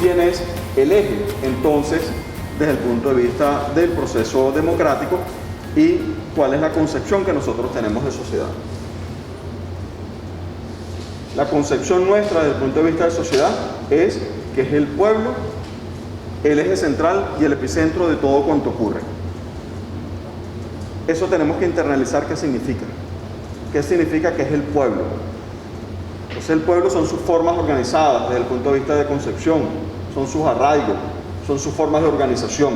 quién es el eje, entonces, desde el punto de vista del proceso democrático y cuál es la concepción que nosotros tenemos de sociedad. La concepción nuestra desde el punto de vista de sociedad es que es el pueblo el eje central y el epicentro de todo cuanto ocurre. Eso tenemos que internalizar qué significa. ¿Qué significa que es el pueblo? Entonces el pueblo son sus formas organizadas desde el punto de vista de concepción, son sus arraigos, son sus formas de organización.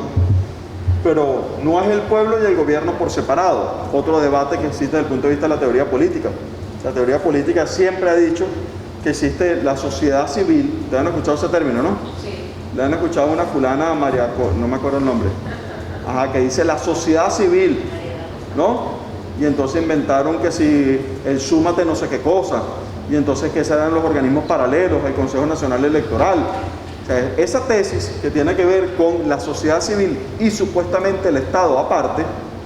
Pero no es el pueblo y el gobierno por separado. Otro debate que existe desde el punto de vista de la teoría política. La teoría política siempre ha dicho que existe la sociedad civil. ¿Te han escuchado ese término, no? Sí. Le han escuchado a una fulana, María, no me acuerdo el nombre, que dice la sociedad civil, ¿no? Y entonces inventaron que si el súmate no sé qué cosa, y entonces que esos eran los organismos paralelos, el Consejo Nacional Electoral. O sea, esa tesis que tiene que ver con la sociedad civil y supuestamente el Estado aparte,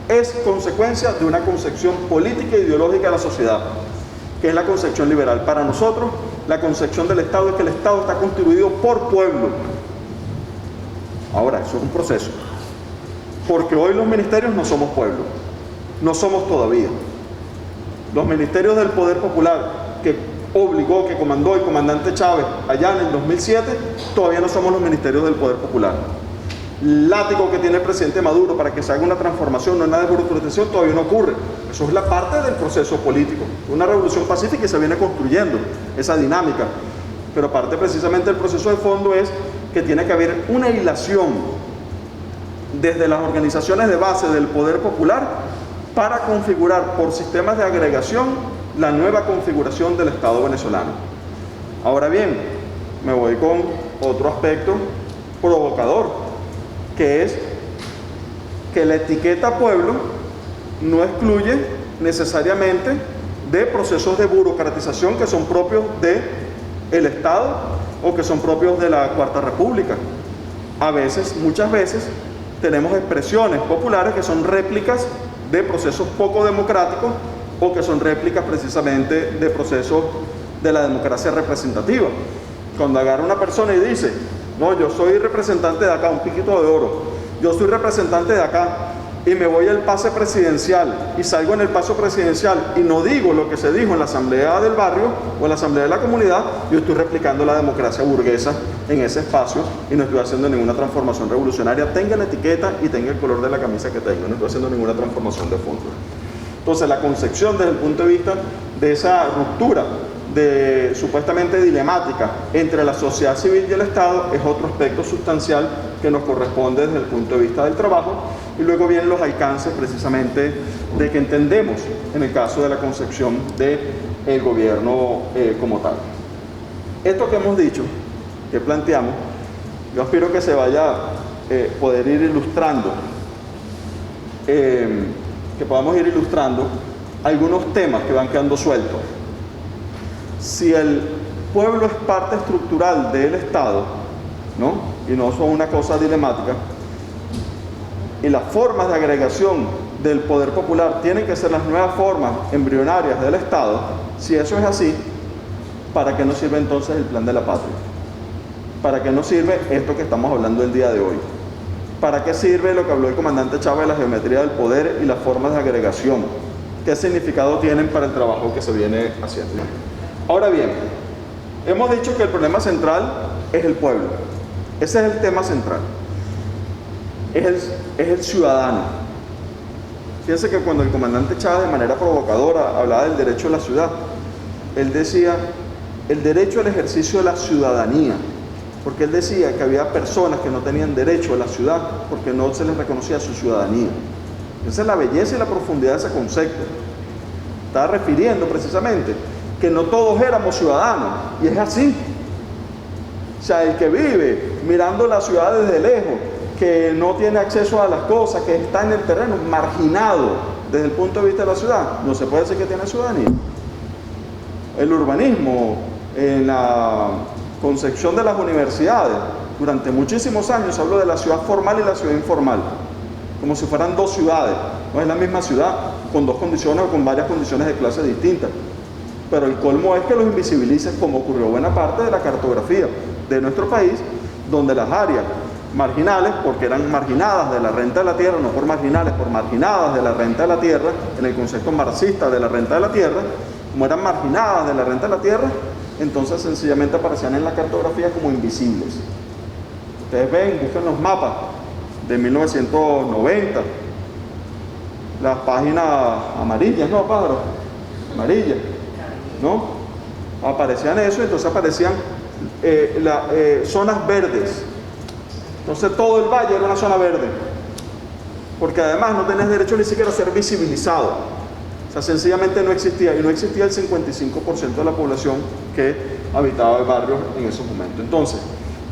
es consecuencia de una concepción política e ideológica de la sociedad, que es la concepción liberal. Para nosotros, la concepción del Estado es que el Estado está constituido por pueblo. Ahora, eso es un proceso, porque hoy los ministerios no somos pueblo, no somos todavía. Los ministerios del Poder Popular que obligó, que comandó el comandante Chávez allá en el 2007, todavía no somos los ministerios del Poder Popular. El látigo que tiene el presidente Maduro para que se haga una transformación, una desburocratización, todavía no ocurre. Eso es la parte del proceso político, una revolución pacífica y se viene construyendo esa dinámica. Pero parte precisamente del proceso de fondo es que tiene que haber una hilación desde las organizaciones de base del Poder Popular para configurar por sistemas de agregación la nueva configuración del Estado venezolano. Ahora bien, me voy con otro aspecto provocador, que es que la etiqueta pueblo no excluye necesariamente de procesos de burocratización que son propios del Estado o que son propios de la Cuarta República. A veces, muchas veces, tenemos expresiones populares que son réplicas de procesos poco democráticos o que son réplicas precisamente de procesos de la democracia representativa. Cuando agarra una persona y dice, no, yo soy representante de acá, un piquito de oro, yo soy representante de acá y me voy al pase presidencial y salgo en el paso presidencial y no digo lo que se dijo en la asamblea del barrio o en la asamblea de la comunidad, yo estoy replicando la democracia burguesa en ese espacio y no estoy haciendo ninguna transformación revolucionaria, tenga la etiqueta y tenga el color de la camisa que tengo, no estoy haciendo ninguna transformación de fondo. Entonces la concepción desde el punto de vista de esa ruptura de supuestamente dilemática entre la sociedad civil y el Estado es otro aspecto sustancial que nos corresponde desde el punto de vista del trabajo, y luego vienen los alcances precisamente de que entendemos en el caso de la concepción del gobierno como tal. Esto que hemos dicho, que planteamos, yo aspiro que se vaya a poder ir ilustrando, que podamos ir ilustrando algunos temas que van quedando sueltos. Si el pueblo es parte estructural del Estado, ¿no? Y no son una cosa dilemática, y las formas de agregación del poder popular tienen que ser las nuevas formas embrionarias del Estado, si eso es así, ¿para qué nos sirve entonces el plan de la patria? ¿Para qué nos sirve esto que estamos hablando el día de hoy? ¿Para qué sirve lo que habló el comandante Chávez de la geometría del poder y las formas de agregación? ¿Qué significado tienen para el trabajo que se viene haciendo? Ahora bien, hemos dicho que el problema central es el pueblo. Ese es el tema central. Es el ciudadano. Fíjense que cuando el comandante Chávez de manera provocadora hablaba del derecho a la ciudad, él decía el derecho al ejercicio de la ciudadanía, porque él decía que había personas que no tenían derecho a la ciudad porque no se les reconocía su ciudadanía. Esa es la belleza y la profundidad de ese concepto. Estaba refiriendo precisamente que no todos éramos ciudadanos, y es así. O sea, el que vive mirando la ciudad desde lejos, que no tiene acceso a las cosas, que está en el terreno, marginado desde el punto de vista de la ciudad, no se puede decir que tiene ciudadanía. El urbanismo, en la concepción de las universidades, durante muchísimos años habló de la ciudad formal y la ciudad informal, como si fueran dos ciudades. No es la misma ciudad, con dos condiciones o con varias condiciones de clases distintas. Pero el colmo es que los invisibilices, como ocurrió buena parte de la cartografía de nuestro país, donde las áreas marginales, porque eran marginadas de la renta de la tierra, no por marginales, por marginadas de la renta de la tierra, en el concepto marxista de la renta de la tierra, como eran marginadas de la renta de la tierra, entonces sencillamente aparecían en la cartografía como invisibles. Ustedes ven, buscan los mapas de 1990, las páginas amarillas, ¿no, pájaro? Amarillas, ¿no? Aparecían eso, entonces aparecían zonas verdes. Entonces todo el valle era una zona verde, porque además no tenés derecho ni siquiera a ser visibilizado. O sea, sencillamente no existía, y no existía el 55% de la población que habitaba el barrio en esos momentos. Entonces,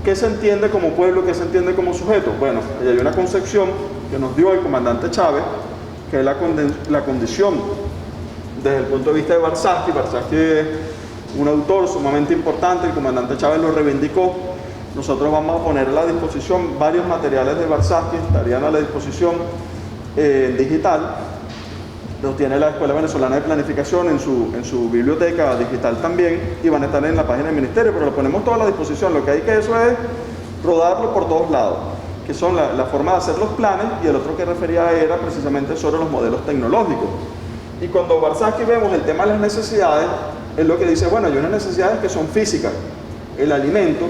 ¿qué se entiende como pueblo? ¿Qué se entiende como sujeto? Bueno, ahí hay una concepción que nos dio el comandante Chávez, que es la condición desde el punto de vista de Warshawski. Warshawski es un autor sumamente importante, el comandante Chávez lo reivindicó. Nosotros vamos a poner a la disposición varios materiales de Warshawski, estarían a la disposición digital. Los tiene la Escuela Venezolana de Planificación en su biblioteca digital también, y van a estar en la página del ministerio, pero lo ponemos todo a la disposición. Lo que hay que eso es rodarlo por todos lados, que son la forma de hacer los planes, y el otro que refería era precisamente sobre los modelos tecnológicos. Y cuando Warshawski vemos el tema de las necesidades, es lo que dice, bueno, hay unas necesidades que son físicas: el alimento,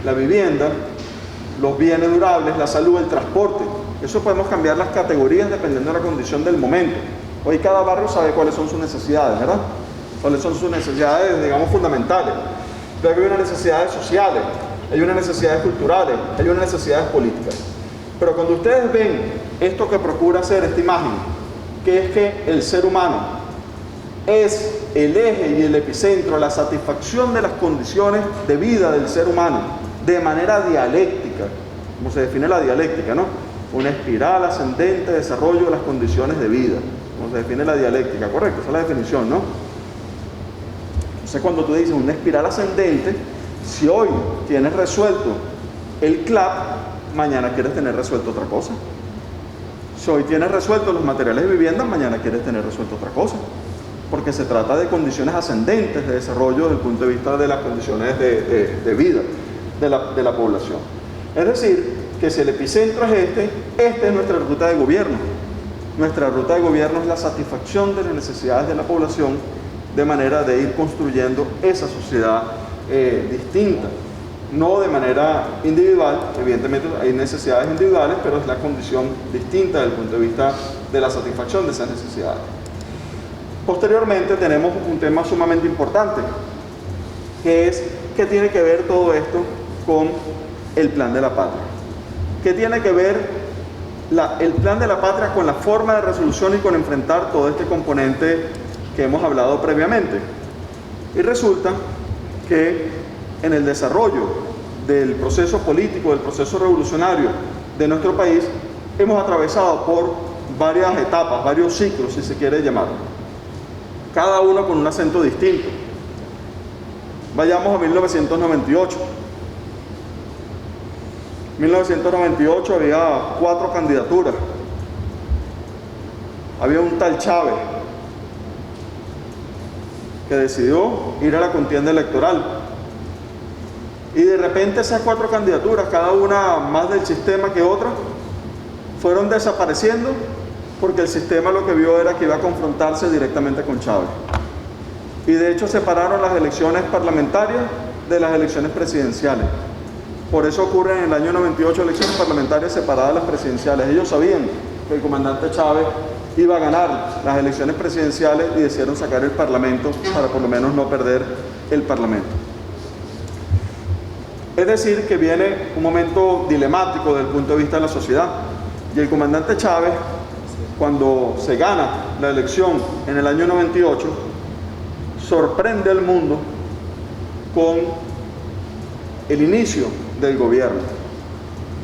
la vivienda, los bienes durables, la salud, el transporte. Eso podemos cambiar las categorías dependiendo de la condición del momento. Hoy cada barrio sabe cuáles son sus necesidades, ¿verdad? Cuáles son sus necesidades, digamos, fundamentales. Luego hay unas necesidades sociales, hay unas necesidades culturales, hay unas necesidades políticas. Pero cuando ustedes ven esto que procura hacer esta imagen, que es que el ser humano es el eje y el epicentro, la satisfacción de las condiciones de vida del ser humano de manera dialéctica, como se define la dialéctica, ¿no? Una espiral ascendente de desarrollo de las condiciones de vida, como se define la dialéctica, correcto, esa es la definición, ¿no? Entonces cuando tú dices una espiral ascendente, si hoy tienes resuelto el CLAP, mañana quieres tener resuelto otra cosa. Si hoy tienes resuelto los materiales de vivienda, mañana quieres tener resuelto otra cosa, porque se trata de condiciones ascendentes de desarrollo desde el punto de vista de las condiciones de vida de la población. Es decir, que si el epicentro es esta es nuestra ruta de gobierno. Nuestra ruta de gobierno es la satisfacción de las necesidades de la población de manera de ir construyendo esa sociedad distinta. No de manera individual, evidentemente hay necesidades individuales, pero es la condición distinta desde el punto de vista de la satisfacción de esas necesidades. Posteriormente tenemos un tema sumamente importante, que es ¿qué tiene que ver todo esto con el plan de la patria? ¿Qué tiene que ver el plan de la patria con la forma de resolución y con enfrentar todo este componente que hemos hablado previamente? Y resulta que en el desarrollo del proceso político, del proceso revolucionario de nuestro país, hemos atravesado por varias etapas, varios ciclos, si se quiere llamar, cada uno con un acento distinto. Vayamos a 1998. 1998 había 4 candidaturas. Había un tal Chávez que decidió ir a la contienda electoral. Y de repente esas 4 candidaturas, cada una más del sistema que otra, fueron desapareciendo porque el sistema lo que vio era que iba a confrontarse directamente con Chávez. Y de hecho separaron las elecciones parlamentarias de las elecciones presidenciales. Por eso ocurre en el año 98 elecciones parlamentarias separadas de las presidenciales. Ellos sabían que el comandante Chávez iba a ganar las elecciones presidenciales y decidieron sacar el Parlamento para por lo menos no perder el Parlamento. Es decir, que viene un momento dilemático desde el punto de vista de la sociedad. Y el comandante Chávez, cuando se gana la elección en el año 98, sorprende al mundo con el inicio del gobierno,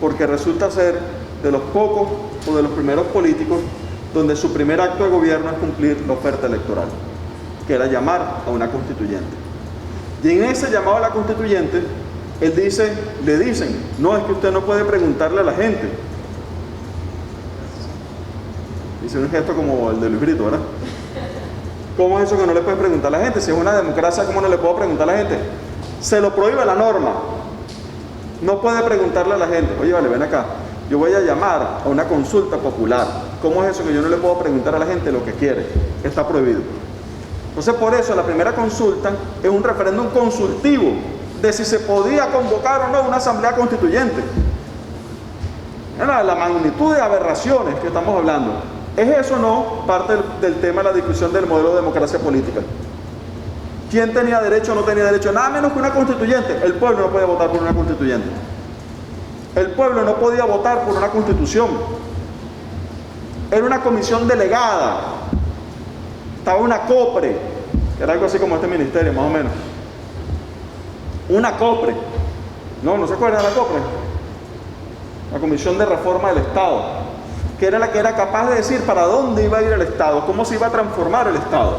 porque resulta ser de los pocos o de los primeros políticos donde su primer acto de gobierno es cumplir la oferta electoral, que era llamar a una constituyente. Y en ese llamado a la constituyente, le dicen, no, es que usted no puede preguntarle a la gente. Hice un gesto como el de Luis Brito, ¿verdad? ¿Cómo es eso que no le puede preguntar a la gente? Si es una democracia, ¿cómo no le puedo preguntar a la gente? Se lo prohíbe la norma. No puede preguntarle a la gente, oye, vale, ven acá, yo voy a llamar a una consulta popular. ¿Cómo es eso que yo no le puedo preguntar a la gente lo que quiere? Está prohibido. Entonces, por eso la primera consulta es un referéndum consultivo de si se podía convocar o no una asamblea constituyente. La magnitud de aberraciones que estamos hablando. ¿Es eso o no parte del tema de la discusión del modelo de democracia política? ¿Quién tenía derecho o no tenía derecho? Nada menos que una constituyente. El pueblo no podía votar por una constituyente. El pueblo no podía votar por una constitución. Era una comisión delegada. Estaba una COPRE, que era algo así como este ministerio, más o menos. Una COPRE. No se acuerdan de la COPRE. La Comisión de Reforma del Estado, que era la que era capaz de decir para dónde iba a ir el Estado, cómo se iba a transformar el Estado.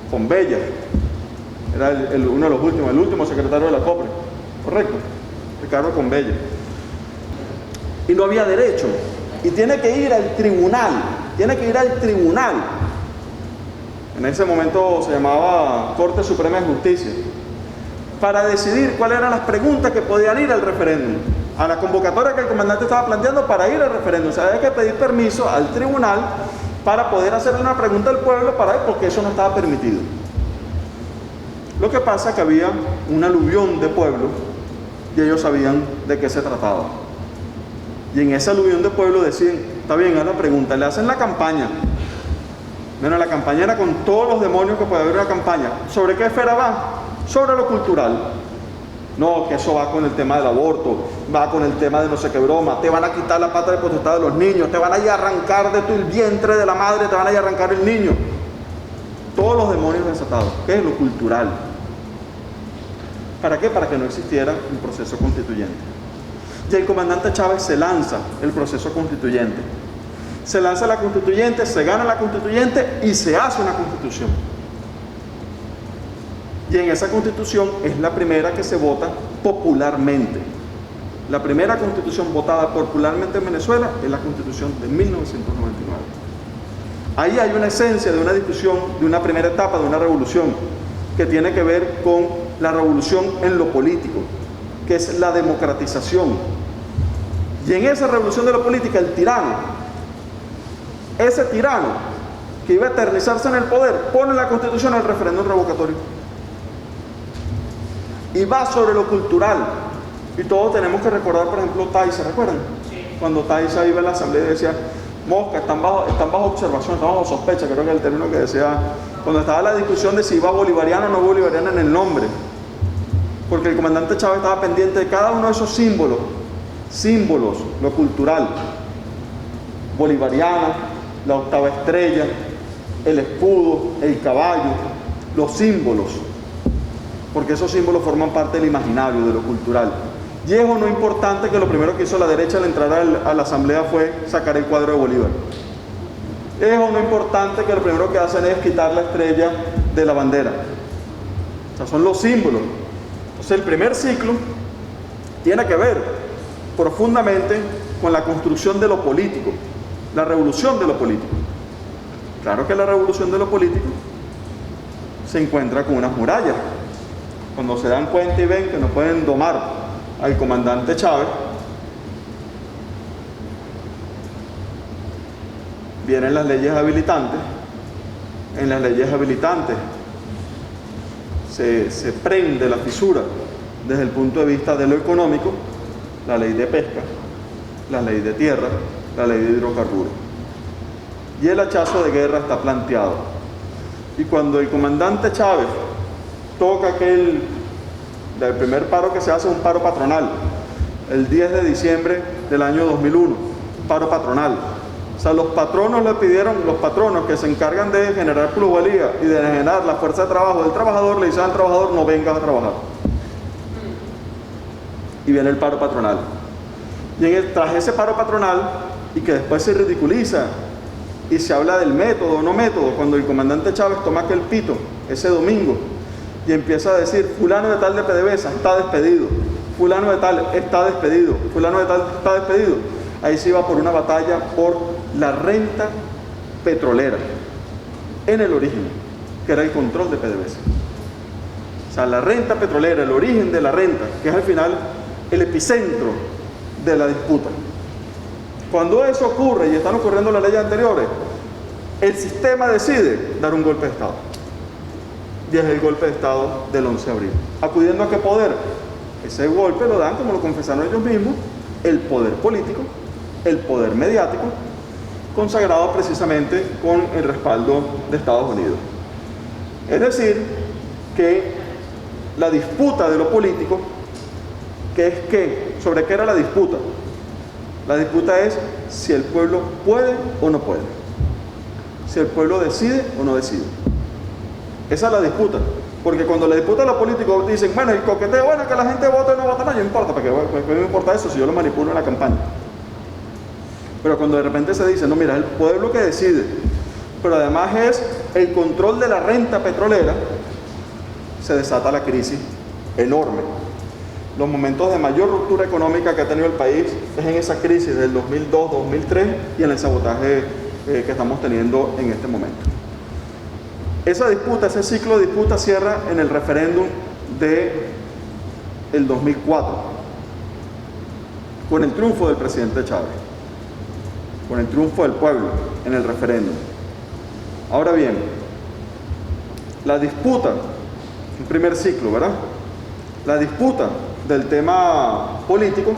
Conbella era uno de los últimos, el último secretario de la COPRE, correcto, Ricardo Conbella. Y no había derecho, y tiene que ir al tribunal, en ese momento se llamaba Corte Suprema de Justicia, para decidir cuáles eran las preguntas que podían ir al referéndum, a la convocatoria que el comandante estaba planteando para ir al referéndum. O sea, había que pedir permiso al tribunal para poder hacerle una pregunta al pueblo para ver por qué eso no estaba permitido. Lo que pasa es que había un aluvión de pueblo y ellos sabían de qué se trataba. Y en ese aluvión de pueblo decían, está bien, haz la pregunta, le hacen la campaña. Bueno, la campaña era con todos los demonios que puede haber una campaña. ¿Sobre qué esfera va? Sobre lo cultural. No, que eso va con el tema del aborto, va con el tema de no sé qué broma, te van a quitar la pata de potestad de los niños, te van a ir a arrancar de tu vientre de la madre, te van a ir a arrancar el niño. Todos los demonios desatados. ¿Qué es lo cultural? ¿Para qué? Para que no existiera un proceso constituyente. Y el comandante Chávez se lanza el proceso constituyente. Se lanza la constituyente, se gana la constituyente y se hace una constitución. Y en esa constitución es la primera que se vota popularmente. La primera constitución votada popularmente en Venezuela es la constitución de 1999. Ahí hay una esencia de una discusión, de una primera etapa, de una revolución, que tiene que ver con la revolución en lo político, que es la democratización. Y en esa revolución de lo político, el tirano, ese tirano que iba a eternizarse en el poder, pone en la constitución el referéndum revocatorio. Y va sobre lo cultural. Y todos tenemos que recordar, por ejemplo, Taisa, ¿recuerdan? Sí. Cuando Taisa iba a la asamblea y decía, mosca, están bajo observación, están bajo sospecha, creo que era el término que decía, cuando estaba la discusión de si iba bolivariano o no bolivariano en el nombre. Porque el comandante Chávez estaba pendiente de cada uno de esos símbolos, lo cultural, bolivariana, la octava estrella, el escudo, el caballo, los símbolos. Porque esos símbolos forman parte del imaginario, de lo cultural. Y es o no importante que lo primero que hizo la derecha al entrar a la asamblea fue sacar el cuadro de Bolívar. Es o no importante que lo primero que hacen es quitar la estrella de la bandera. O sea, son los símbolos. Entonces el primer ciclo tiene que ver profundamente con la construcción de lo político, la revolución de lo político. Claro que la revolución de lo político se encuentra con unas murallas. Cuando se dan cuenta y ven que no pueden domar al comandante Chávez, vienen las leyes habilitantes. En las leyes habilitantes se prende la fisura desde el punto de vista de lo económico, la ley de pesca, la ley de tierra, la ley de hidrocarburos. Y el hachazo de guerra está planteado. Y cuando el comandante Chávez toca el primer paro que se hace, un paro patronal, el 10 de diciembre del año 2001, un paro patronal. O sea, los patronos le pidieron, los patronos que se encargan de generar plusvalía y de generar la fuerza de trabajo del trabajador, le dicen al trabajador, no vengas a trabajar. Y viene el paro patronal. Y tras ese paro patronal, y que después se ridiculiza, y se habla del método o no método, cuando el comandante Chávez toma aquel pito, ese domingo, y empieza a decir, fulano de tal de PDVSA está despedido, fulano de tal está despedido, fulano de tal está despedido. Ahí se iba por una batalla por la renta petrolera, en el origen, que era el control de PDVSA. O sea, la renta petrolera, el origen de la renta, que es al final el epicentro de la disputa. Cuando eso ocurre, y están ocurriendo las leyes anteriores, el sistema decide dar un golpe de Estado. Y es el golpe de Estado del 11 de abril. ¿Acudiendo a qué poder? Ese golpe lo dan, como lo confesaron ellos mismos, el poder político, el poder mediático, consagrado precisamente con el respaldo de Estados Unidos. Es decir, que la disputa de lo político, que es qué, ¿sobre qué era la disputa? La disputa es si el pueblo puede o no puede, si el pueblo decide o no decide. Esa es la disputa, porque cuando la disputa de los políticos dicen, bueno, el coqueteo, bueno, que la gente vote o no vote, no importa, porque me importa eso si yo lo manipulo en la campaña. Pero cuando de repente se dice, no, mira, es el pueblo que decide, pero además es el control de la renta petrolera, se desata la crisis enorme. Los momentos de mayor ruptura económica que ha tenido el país es en esa crisis del 2002-2003 y en el sabotaje que estamos teniendo en este momento. Esa disputa, ese ciclo de disputa cierra en el referéndum del 2004, con el triunfo del presidente Chávez, con el triunfo del pueblo en el referéndum. Ahora bien, la disputa, el primer ciclo, ¿verdad? La disputa del tema político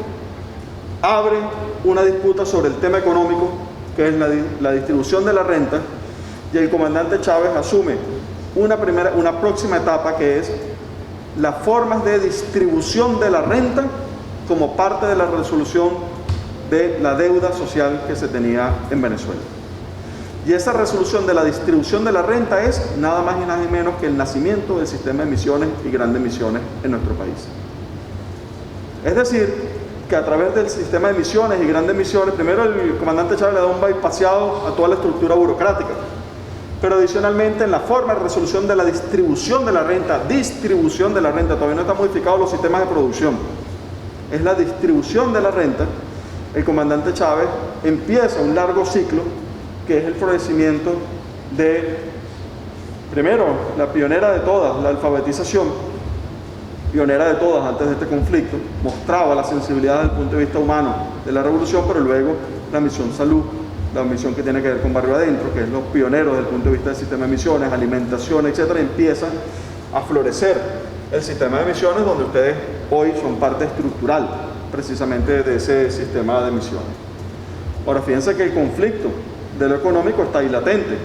abre una disputa sobre el tema económico, que es la distribución de la renta, y el comandante Chávez asume una próxima etapa, que es las formas de distribución de la renta como parte de la resolución de la deuda social que se tenía en Venezuela. Y esa resolución de la distribución de la renta es nada más y nada menos que el nacimiento del sistema de emisiones y grandes emisiones en nuestro país. Es decir, que a través del sistema de emisiones y grandes emisiones, primero el comandante Chávez le da un bypaseado a toda la estructura burocrática, pero adicionalmente en la forma de resolución de la distribución de la renta, todavía no están modificados los sistemas de producción, es la distribución de la renta. El comandante Chávez empieza un largo ciclo que es el florecimiento de, primero, la pionera de todas, la alfabetización, pionera de todas antes de este conflicto, mostraba la sensibilidad desde el punto de vista humano de la revolución, pero luego la misión salud, la misión que tiene que ver con Barrio Adentro, que es los pioneros desde el punto de vista del sistema de emisiones, alimentación, etcétera, empieza a florecer el sistema de emisiones, donde ustedes hoy son parte estructural precisamente de ese sistema de emisiones. Ahora, fíjense que el conflicto de lo económico está ahí latente.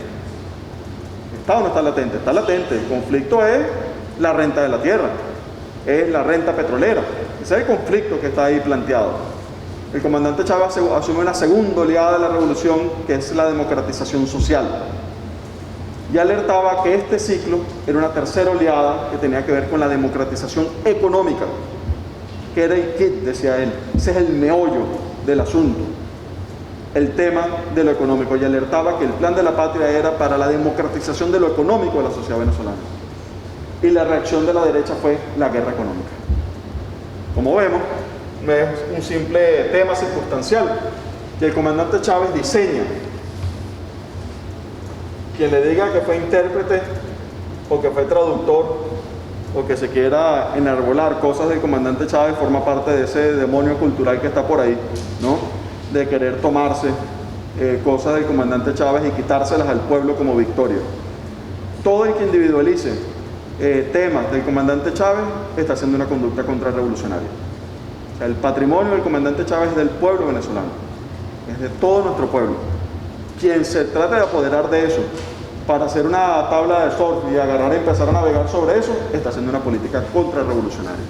¿Está o no está latente? Está latente. El conflicto es la renta de la tierra, es la renta petrolera. Ese es el conflicto que está ahí planteado. El comandante Chávez asume una segunda oleada de la revolución, que es la democratización social. Y alertaba que este ciclo era una tercera oleada que tenía que ver con la democratización económica, que era el kit, decía él. Ese es el meollo del asunto, el tema de lo económico, y alertaba que el plan de la patria era para la democratización de lo económico de la sociedad venezolana. Y la reacción de la derecha fue la guerra económica. Como vemos, no es un simple tema circunstancial que el comandante Chávez diseña. Quien le diga que fue intérprete o que fue traductor o que se quiera enarbolar cosas del comandante Chávez forma parte de ese demonio cultural que está por ahí, ¿no? De querer tomarse cosas del comandante Chávez y quitárselas al pueblo como victoria. Todo el que individualice temas del comandante Chávez está haciendo una conducta contrarrevolucionaria. O sea, el patrimonio del comandante Chávez es del pueblo venezolano, es de todo nuestro pueblo. Quien se trate de apoderar de eso para hacer una tabla de surf y agarrar y empezar a navegar sobre eso, está haciendo una política contrarrevolucionaria.